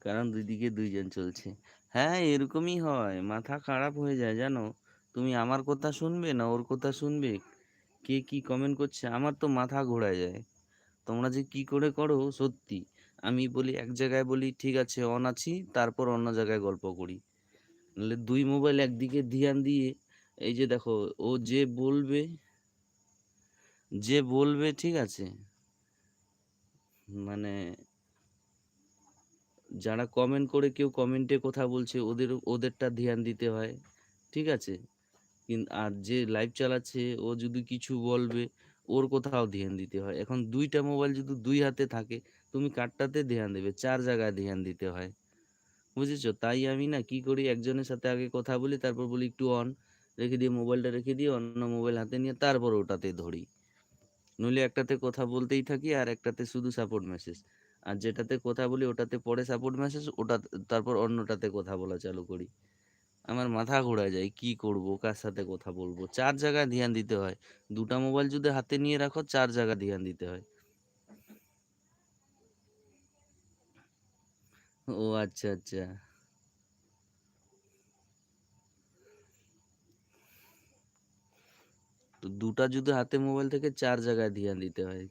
কারণ দুই দিকে দুইজন চলছে। হ্যাঁ, এরকমই হয়। মাথা খারাপ হয়ে যায় জানো? তুমি আমার কথা শুনবে না ওর কথা শুনবে? কে কি কমেন্ট করছে? আমার তো মাথা ঘোরায় যায়। তোমরা যে কি করে করো সত্যি। আমি বলি এক জায়গায় বলি ঠিক আছে অন আছি, তারপর অন্য জায়গায় গল্প করি। নাহলে ২ মোবাইল একদিকে ধিয়ান দিয়ে এই যে দেখো ও যে বলবে ঠিক আছে? মানে যারা কমেন্ট করে কেউ কমেন্টে কথা বলছে ওদেরটা ধ্যান দিতে হয়। ঠিক আছে? আর যে লাইভ চালাচ্ছে ও যদি কিছু বলবে ওর কথাও ধ্যান দিতে হয়। এখন ২ টা মোবাইল যদি ২ হাতে থাকে তুমি কারটাতে ধ্যান দেবে? ৪ জায়গায় ধ্যান দিতে হয়। বুঝেছো? তাই আমি না কি করি একজনের সাথে আগে কথা বলি তারপর বলি একটু অন রেখে দিয়ে মোবাইলটা রেখে দিয়ে অন্য মোবাইল হাতে নিয়ে তারপর ওটাতে ধরি। নইলে একটাতে কথা বলতেই থাকি আর একটাতে শুধু সাপোর্ট মেসেজ। আর যেটাতে কথা বলি ওটাতে পরে সাপোর্ট মেসেজ ওটা তারপর অন্যটাতে কথা বলা চালু করি। আমার মাথা ঘোরায় যায় কি করব? কার সাথে কথা বলবো? ৪ জায়গায় ধ্যান দিতে হয়। ২ টা মোবাইল যদি হাতে নিয়ে রাখো ৪ জায়গায় ধ্যান দিতে হয়। ও আচ্ছা, আচ্ছা। তো ২ টা যদি হাতে মোবাইল থেকে ৪ জায়গায় ধ্যান দিতে হয়।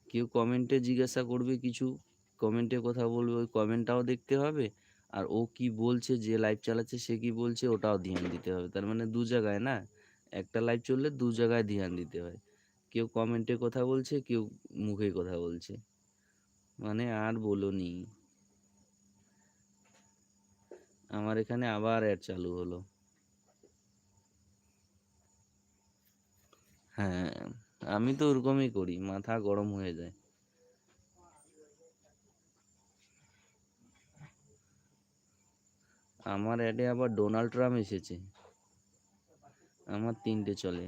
কেউ কমেন্টে জিজ্ঞাসা করবে কিছু, কমেন্টে কথা বলবে, ওই কমেন্টটাও দেখতে হবে। আর ও কি বলছে যে লাইভ চালাচ্ছে সে কি বলছে ওটাও ধ্যান দিতে হবে। তার মানে ২ জায়গায় না? একটা লাইভ চললে ২ জায়গায় ধ্যান দিতে হয়। কেউ কমেন্টে কথা বলছে, কেউ মুখে কথা বলছে। মানে আর বলোনি। আমার এখানে আবার অ্যাড চালু হলো। হ্যাঁ, আমি তো ওরকমই করি। মাথা গরম হয়ে যায়। আমার অ্যাডে আবার ডোনাল্ড ট্রাম্প এসেছে। আমার ৩ টে চলে।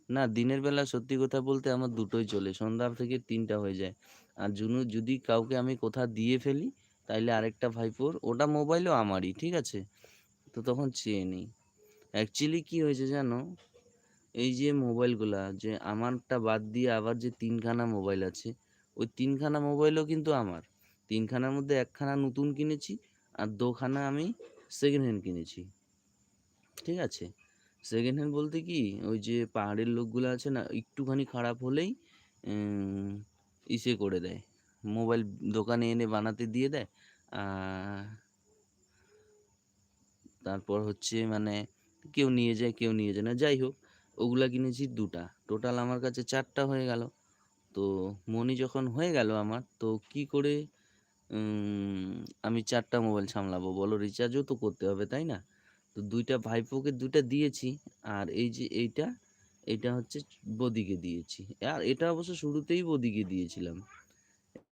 না দিনের বেলা সত্যি কথা বলতে আমার দুটোই চলে। সন্ধ্যা থেকে ৩ টা হয়ে যায়। আর যদি কাউকে আমি কোথা দিয়ে ফেলি তাইলে আরেকটা ভাইপোর ওটা মোবাইলও আমারই। ঠিক আছে? তো তখন চেয়ে নিই। অ্যাকচুয়ালি কি হয়েছে জানো? এই যে মোবাইলগুলা যে আমারটা বাদ দিয়ে আবার যে ৩ খানা মোবাইল আছে, ওই ৩ খানা মোবাইলও কিন্তু আমার। ৩ খানার মধ্যে ১ খানা নতুন কিনেছি আর ২ খানা আমি সেকেন্ড হ্যান্ড কিনেছি। ঠিক আছে? সেকেন্ড হ্যান্ড বলতে কি ওই যে পাহাড়ের লোকগুলো আছে না একটুখানি খারাপ হলেই উম, ইসে করে দেয়, মোবাইল দোকানে এনে বানাতে দিয়ে দেয়। আহ, তারপর হচ্ছে মানে কেউ নিয়ে যায় কেউ নিয়ে যায় না, যাই হোক ওগুলা কিনেছি ২টা, টোটাল আমার কাছে ৪টা হয়ে গেল। তো মনি যখন হয়ে গেল আমার তো কি করে উম, আমি ৪টা মোবাইল সামলাবো বলো? রিচার্জও তো করতে হবে তাই না? তো ২টা ভাইপোকে ২টা দিয়েছি। আর এই যে এইটা হচ্ছে বদিকে দিয়েছি। আর এটা অবশ্য শুরুতেই বদিকে দিয়েছিলাম।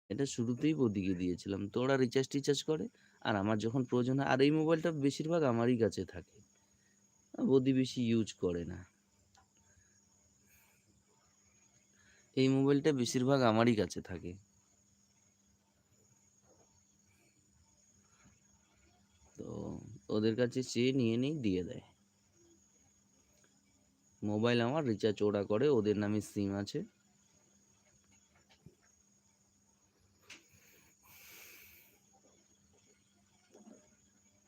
এটা শুরুতেই বদিকে দিয়েছিলাম। তো ওরা রিচার্জ টিচার্জ করে। আর আমার যখন প্রয়োজন হয় আর এই মোবাইলটা বেশিরভাগ আমারই কাছে থাকে। বদি বেশি ইউজ করে না। এই মোবাইলটা বেশিরভাগ আমারই কাছে থাকে। তো ওদের কাছে চেয়ে নিয়ে নেই দিয়ে দেয়। মোবাইল আমার, রিচার্জ ওরা করে, ওদের নামে সিম আছে।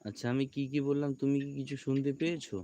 আচ্ছা আমি কি বললাম তুমি কি কিছু শুনতে পেয়েছো?